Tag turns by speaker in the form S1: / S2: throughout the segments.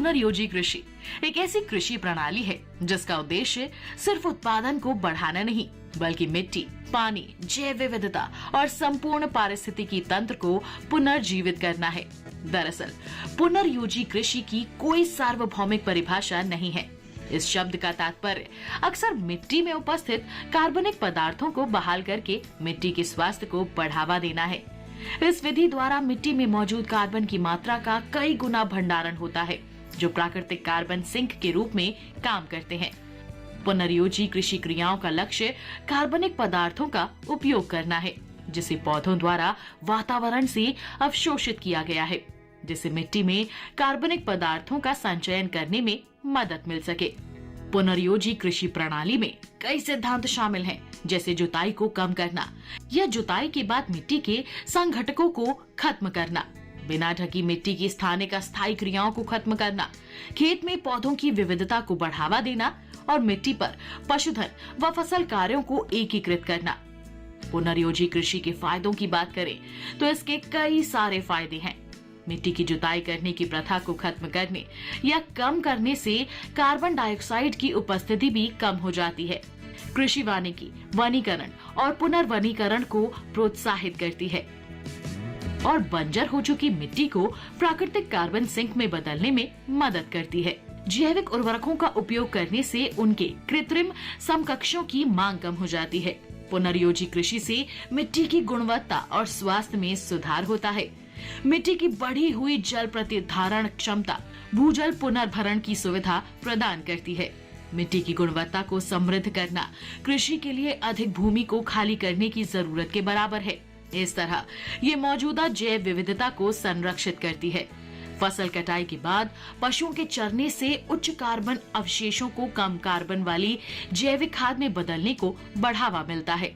S1: पुनर्योजी कृषि एक ऐसी कृषि प्रणाली है जिसका उद्देश्य सिर्फ उत्पादन को बढ़ाना नहीं, बल्कि मिट्टी, पानी, जैव विविधता और संपूर्ण पारिस्थितिकी तंत्र को पुनर्जीवित करना है। दरअसल पुनर्योजी कृषि की कोई सार्वभौमिक परिभाषा नहीं है। इस शब्द का तात्पर्य अक्सर मिट्टी में उपस्थित कार्बनिक पदार्थों को बहाल करके मिट्टी के स्वास्थ्य को बढ़ावा देना है। इस विधि द्वारा मिट्टी में मौजूद कार्बन की मात्रा का कई गुना भंडारण होता है, जो प्राकृतिक कार्बन सिंक के रूप में काम करते हैं। पुनर्योजी कृषि क्रियाओं का लक्ष्य कार्बनिक पदार्थों का उपयोग करना है, जिसे पौधों द्वारा वातावरण से अवशोषित किया गया है, जिससे मिट्टी में कार्बनिक पदार्थों का संचयन करने में मदद मिल सके। पुनर्योजी कृषि प्रणाली में कई सिद्धांत शामिल हैं, जैसे जुताई को कम करना या जुताई के बाद मिट्टी के संघटकों को खत्म करना, बिना ढकी मिट्टी की स्थानिक अस्थायी क्रियाओं को खत्म करना, खेत में पौधों की विविधता को बढ़ावा देना और मिट्टी पर पशुधन व फसल कार्यों को एकीकृत करना। पुनर्योजी कृषि के फायदों की बात करें तो इसके कई सारे फायदे हैं। मिट्टी की जुताई करने की प्रथा को खत्म करने या कम करने से कार्बन डाइऑक्साइड की उपस्थिति भी कम हो जाती है। कृषि वानिकी वनीकरण और पुनर्वनीकरण को प्रोत्साहित करती है और बंजर हो चुकी मिट्टी को प्राकृतिक कार्बन सिंक में बदलने में मदद करती है। जैविक उर्वरकों का उपयोग करने से उनके कृत्रिम समकक्षों की मांग कम हो जाती है। पुनर्योजी कृषि से मिट्टी की गुणवत्ता और स्वास्थ्य में सुधार होता है। मिट्टी की बढ़ी हुई जल प्रतिधारण क्षमता भूजल पुनर्भरण की सुविधा प्रदान करती है। मिट्टी की गुणवत्ता को समृद्ध करना कृषि के लिए अधिक भूमि को खाली करने की जरूरत के बराबर है। इस तरह ये मौजूदा जैव विविधता को संरक्षित करती है। फसल कटाई के बाद पशुओं के चरने से उच्च कार्बन अवशेषों को कम कार्बन वाली जैविक खाद में बदलने को बढ़ावा मिलता है।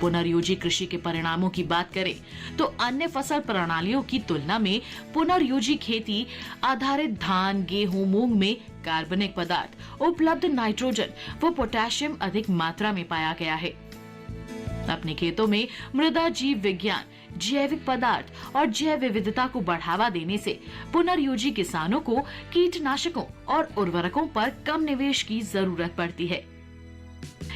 S1: पुनर्योजी कृषि के परिणामों की बात करें तो अन्य फसल प्रणालियों की तुलना में पुनर्योजी खेती आधारित धान, गेहूं, मूंग में कार्बनिक पदार्थ, उपलब्ध नाइट्रोजन व पोटेशियम अधिक मात्रा में पाया गया है। अपने खेतों में मृदा जीव विज्ञान, जैविक पदार्थ और जैव विविधता को बढ़ावा देने से पुनर्योजी किसानों को कीटनाशकों और उर्वरकों पर कम निवेश की जरूरत पड़ती है।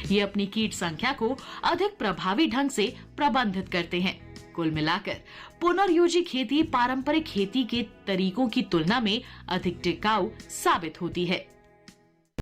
S1: ये अपनी कीट संख्या को अधिक प्रभावी ढंग से प्रबंधित करते हैं। कुल मिलाकर पुनर्योजी खेती पारंपरिक खेती के तरीकों की तुलना में अधिक टिकाऊ साबित होती है।